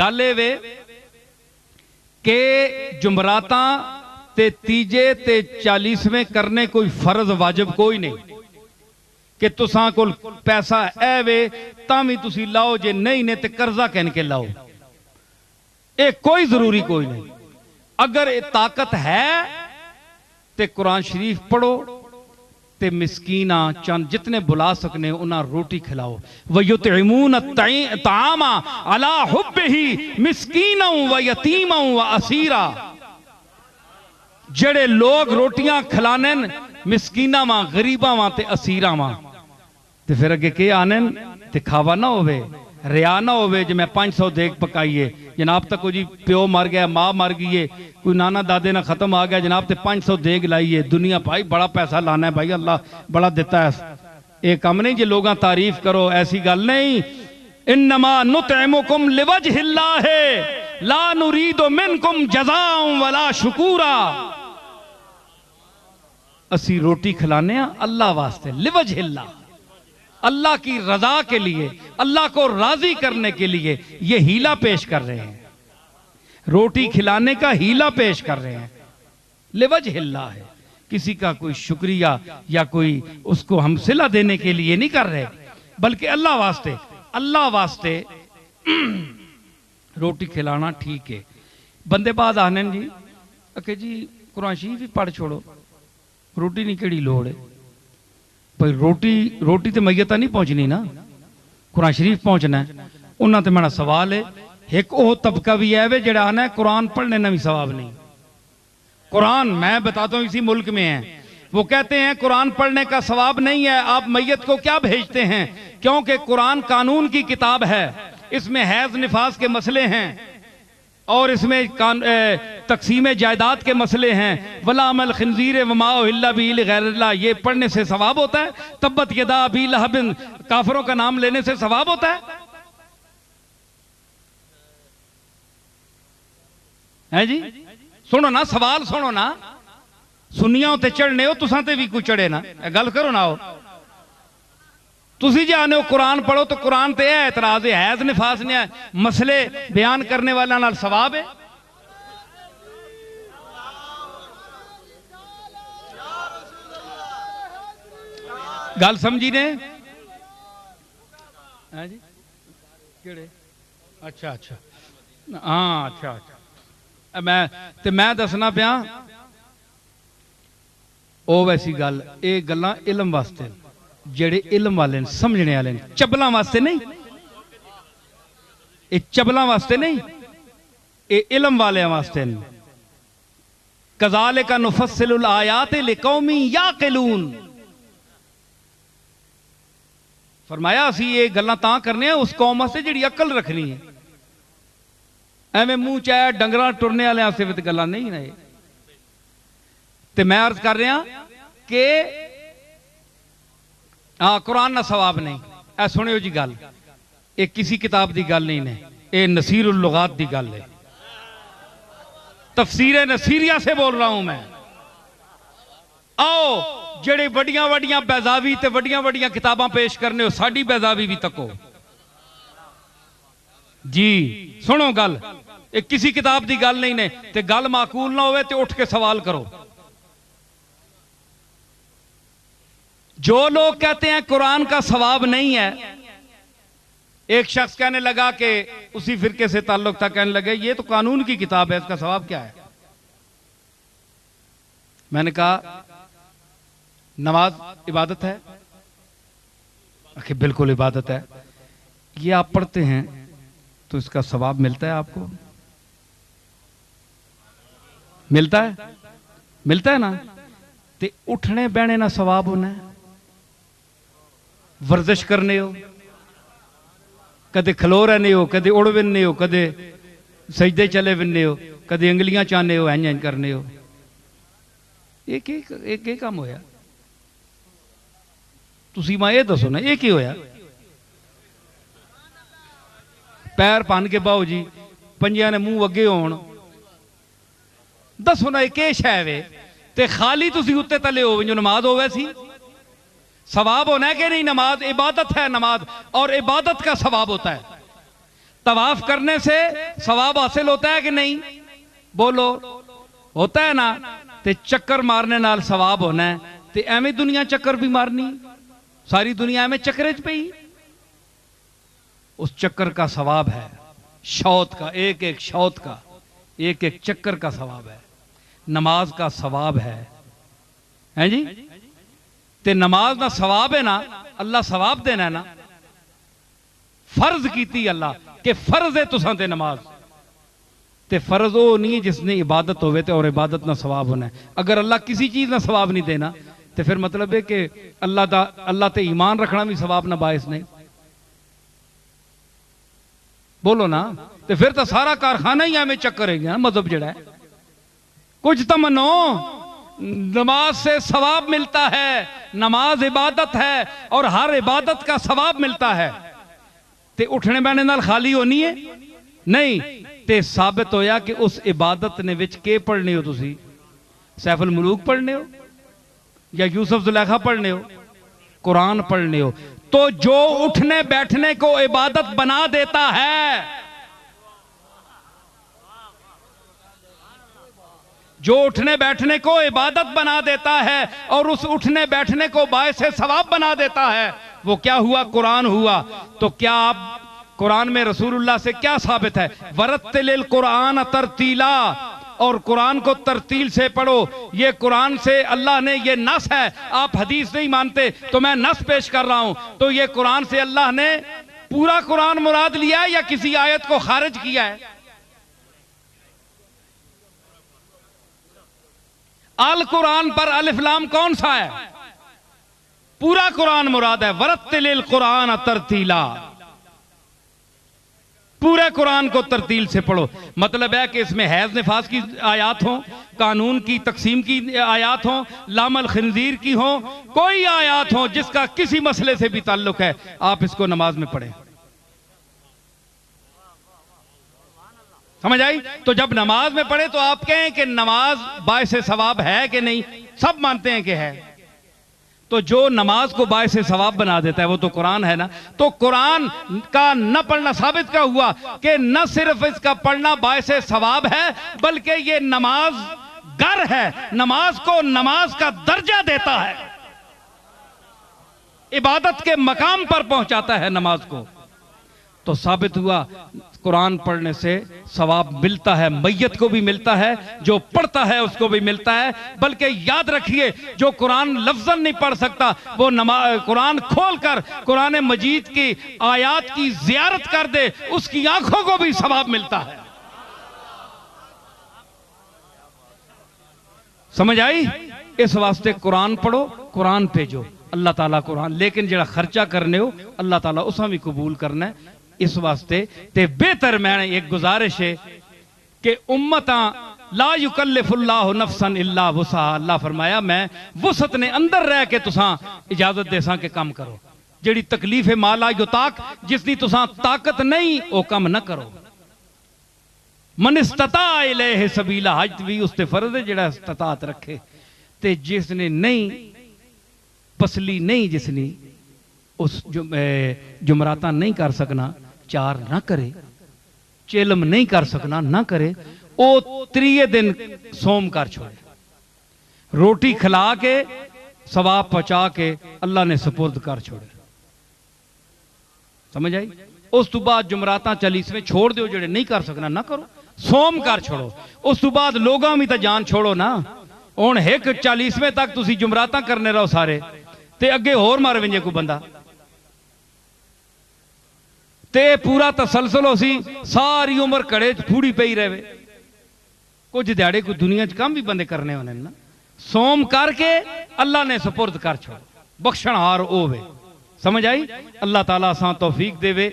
گل اے وے کہ جمراتاں تے تیجے تے 40ویں کرنے کوئی فرض واجب کوئی نہیں کہ تساں کول پیسہ اے وے تامی تسی لاؤ جے نہیں نے تے قرضہ کہن کے لاؤ، اے کوئی ضروری کوئی نہیں۔ اگر اے طاقت ہے تے قرآن شریف پڑھو تے مسکینہ چند جتنے بلا سکنے انہاں روٹی کھلاؤ۔ وَيُطْعِمُونَ الطَّعَامَ عَلَىٰ حُبِّهِ مِسْكِينًا وَيَتِيمًا وَأَسِيرًا، جڑے لوگ روٹیاں کھلانے مسکینہ ماں غریبہ ماں تے اسیرہ ماں تے پھر اگے کے آنن تے کھاوا نہ ہوئے، ریا نہ ہوئے جو میں 500 دیکھ پکائیے جناب تک کوئی پیو مر گیا ماں مر گئی کوئی نانا دادے نہ ختم آ گیا جناب تے 500 دیکھ لائیے دنیا بھائی بڑا پیسہ لانا ہے بھائی اللہ بڑا دیتا ہے، ایک کم نہیں جی لوگاں تعریف کرو ایسی گل نہیں۔ انما نطعمکم لوجہ اللہ لا نرید منکم جزاء ولا شکورا، اسی روٹی کھلانے ہیں اللہ واسطے لوجہ اللہ، اللہ کی رضا کے لیے، اللہ کو راضی کرنے کے لیے یہ ہیلہ پیش کر رہے ہیں، روٹی کھلانے کا ہیلہ پیش کر رہے ہیں، لوجہ اللہ ہے، کسی کا کوئی شکریہ یا کوئی اس کو ہم صلہ دینے کے لیے نہیں کر رہے بلکہ اللہ واسطے روٹی کھلانا ٹھیک ہے۔ بندے بعد آنے جی کہ جی قرآن شریف ہی پڑھ چھوڑو روٹی نہیں کیڑی لوڑ ہے، بھئی روٹی تے میتہ نہیں پہنچنی نا، قرآن شریف پہنچنا ہے، انہاں تے میرا سوال ہے ایک وہ طبقہ بھی ہے جڑا آنا ہے قرآن پڑھنے نہ بھی ثواب نہیں۔ قرآن میں بتاتا ہوں اسی ملک میں ہیں وہ کہتے ہیں قرآن پڑھنے کا ثواب نہیں ہے، آپ میت کو کیا بھیجتے ہیں؟ کیونکہ قرآن قانون کی کتاب ہے، اس میں حیض نفاس کے مسئلے ہیں اور اس میں تقسیم جائیداد کے مسئلے ہیں، وَلَامَ الْخِنْزِيرِ وَمَا أُهِلَّ بِهِ لِغَيْرِ اللَّهِ، یہ پڑھنے سے ثواب ہوتا ہے؟ تبت یدا ابی لہب، کافروں کا نام لینے سے ثواب ہوتا ہے جی؟ سنو نا سوال سنو نا، سنیاں تے چڑھنے ہو تساں تے بھی کوئی چڑھے نا، گل کرو نا ہو تسی جانے ہو قرآن پڑھو تو قرآن تے ہے اعتراض ہے، حیض نفاس نے مسئلے بیان کرنے والا نال ثواب ہے۔ گل سمجھی نے؟ اچھا اچھا ہاں اچھا اچھا میں دسنا پیا او ویسی گل اے گلاں علم واسطے جڑے علم والے سمجھنے والے چبلاں واسطے نہیں، اے چبلاں واسطے نہیں، اے علم والے واسطے نہیں۔ کذالک نفصل الآیات لقوم یعقلون، فرمایا اسی یہ گلاں تاں کرنے ہیں اس قوم سے جڑی عقل رکھنی ہے، ایویں منہ چاہے ڈنگراں ٹرنے والے سے بھی گلاں نہیں رہے۔ تے میں عرض کر رہا کہ قرآن نہ ثواب نہیں، اے سنیو جی گل، اے کسی کتاب دی گل نہیں ہے، اے نصیر اللغات دی گل ہے، تفسیر نصیریہ سے بول رہا ہوں میں۔ آؤ جڑے وڈیاں وڈیاں بیضاوی تے وڈیاں وڈیاں کتاباں پیش کرنے ہو ساڑی بیضاوی بھی تکو جی، سنو گل، ایک کسی کتاب دی گل نہیں نے تے گل معقول نہ ہوئے تے اٹھ کے سوال کرو۔ جو لوگ کہتے ہیں قرآن کا ثواب نہیں ہے، ایک شخص کہنے لگا کہ اسی فرقے سے تعلق تھا، کہنے لگے یہ تو قانون کی کتاب ہے اس کا ثواب کیا ہے؟ میں نے کہا نماز عبادت ہے؟ کہ بالکل عبادت ہے۔ یہ آپ پڑھتے ہیں تو اس کا ثواب ملتا ہے آپ کو؟ ملتا ہے نا؟ تے اٹھنے بینے نہ ثواب ہونا ہے، ورزش کرنے ہو، کدے کھلو رہنے ہو، کدے اڑ ونے ہو، کدے سجدے چلے ونے ہو، کدے انگلیاں چانے ہو، این کرنے ہو، ایک کام ہویا؟ تسی ماں یہ دسو نا ایک ہی ہویا؟ پیر پان کے باؤ جی پنجیاں نے منہ اگے ہون، دسو نا ایک شے وے تے خالی تسی اتے تلے ہو جو نماز ہو ویسی ثواب ہونا ہے کہ نہیں؟ نماز عبادت ہے، نماز اور عبادت کا ثواب ہوتا ہے۔ طواف کرنے سے ثواب حاصل ہوتا ہے کہ نہیں؟ بولو ہوتا ہے نا؟ تے چکر مارنے نال ثواب ہونا ہے، تے ایویں دنیا چکر بھی مارنی، ساری دنیا میں چکرج پئی، اس چکر کا ثواب ہے، شوط کا، ایک ایک شوط کا، ایک ایک چکر کا ثواب ہے، نماز کا ثواب ہے جی؟ تے نماز نہ ثواب ہے نا، اللہ ثواب دینا ہے نا، فرض کیتی اللہ کہ فرض ہے تساں تے نماز، تے فرض وہ نہیں جس نے عبادت ہوئے تے اور عبادت نہ ثواب ہونا ہے۔ اگر اللہ کسی چیز نہ ثواب نہیں دینا تے پھر مطلب ہے کہ اللہ تے ایمان رکھنا بھی ثواب نہ باعث نہیں، بولو نا؟ تے پھر تو سارا کارخانہ ہی ہمیں چکر ہے گیا مذہب جڑا ہے۔ کچھ تو منو، نماز سے ثواب ملتا ہے، نماز عبادت ہے اور ہر عبادت کا ثواب ملتا ہے، تے اٹھنے بیٹھنے نال خالی ہونی ہے نہیں، تے ثابت ہویا کہ اس عبادت نے وچ کے پڑھنے ہو، تسی سیف الملوک پڑھنے ہو یا یوسف زلیخا پڑھنے ہو، قرآن پڑھنے ہو، تو جو اٹھنے بیٹھنے کو عبادت بنا دیتا ہے، جو اٹھنے بیٹھنے کو عبادت بنا دیتا ہے اور اس اٹھنے بیٹھنے کو باعث ثواب بنا دیتا ہے، وہ کیا ہوا؟ قرآن ہوا۔ تو کیا آپ قرآن میں رسول اللہ سے کیا ثابت ہے؟ وَرَتِّلِ الْقُرْآنَ تَرْتِيلًا، اور قرآن کو ترتیل سے پڑھو، یہ قرآن سے اللہ نے، یہ نص ہے، آپ حدیث نہیں مانتے تو میں نص پیش کر رہا ہوں، تو یہ قرآن سے اللہ نے پورا قرآن مراد لیا ہے یا کسی آیت کو خارج کیا ہے؟ القرآن پر الف لام کون سا ہے؟ پورا قرآن مراد ہے۔ وَرَتِّلِ الْقُرْآنَ تَرْتِيلًا، پورے قرآن کو ترتیل سے پڑھو۔ مطلب ہے کہ اس میں حیض نفاس کی آیات ہوں، قانون کی تقسیم کی آیات ہوں، لام الخنزیر کی ہوں، کوئی آیات ہوں جس کا کسی مسئلے سے بھی تعلق ہے، آپ اس کو نماز میں پڑھیں۔ سمجھ آئی؟ تو جب نماز میں پڑھے تو آپ کہیں کہ نماز باعث ثواب ہے کہ نہیں؟ سب مانتے ہیں کہ ہے۔ تو جو نماز کو باعث ثواب بنا دیتا ہے وہ تو قرآن ہے نا۔ تو قرآن کا نہ پڑھنا ثابت کیا ہوا کہ نہ صرف اس کا پڑھنا باعث ثواب ہے بلکہ یہ نماز گر ہے، نماز کو نماز کا درجہ دیتا ہے، عبادت کے مقام پر پہنچاتا ہے نماز کو۔ تو ثابت ہوا قرآن پڑھنے سے ثواب ملتا ہے، میت کو بھی ملتا ہے، جو پڑھتا ہے اس کو بھی ملتا ہے، بلکہ یاد رکھیے جو قرآن لفظاً نہیں پڑھ سکتا وہ قرآن کھول کر قرآن مجید کی آیات کی زیارت کر دے، اس کی آنکھوں کو بھی ثواب ملتا ہے۔ سمجھ آئی؟ اس واسطے قرآن پڑھو، قرآن بھیجو، اللہ تعالیٰ قرآن، لیکن جڑا خرچہ کرنے ہو اللہ تعالیٰ اسا بھی قبول کرنا ہے۔ اس واسطے تے بہتر میں نے ایک گزارش ہے کہ امتاں لا یکلف اللہ نفسا الا وسعہا، اللہ فرمایا میں وسعت نے اندر رہ کے تساں اجازت دے ساں کہ کام کرو، جڑی تکلیف ما لا یطاق، جس دی تساں طاقت نہیں او کم نہ کرو۔ من استطاع الیہ سبیلا، حج بھی اس تے فرض ہے جڑا استطاعت رکھے، تے جس نے نہیں پسلی نہیں، جس نے اس جمراتاں نہیں کر سکنا چار نہ کرے، چلم نہیں کر سکنا نہ کرے، او 3 دن سوم کر چھوڑے، روٹی کھلا کے ثواب پہنچا کے اللہ نے سپرد کر چھوڑے۔ سمجھ آئی؟ اس تو بعد جمراتاں 40ویں چھوڑ دیو، جڑے نہیں کر سکنا نہ کرو، سوم کر چھوڑو۔ اس تو بعد لوگاں بھی تا جان چھوڑو نا، ہن ایک 40ویں تک تسی جمراتاں کرنے رہو سارے، تے اگے اور مار ونجے کو بندہ تے پورا تسلسل ہو سی، ساری عمر کڑے پھوڑی پئی رہے، کچھ دیاڑے کو دنیا چ کام بھی بندے کرنے ہونے نا، سوم کر کے اللہ نے سپرد کر چھوڑ، بخشن ہار اوے۔ سمجھ آئی؟ اللہ تعالیٰ سان توفیق دے وے۔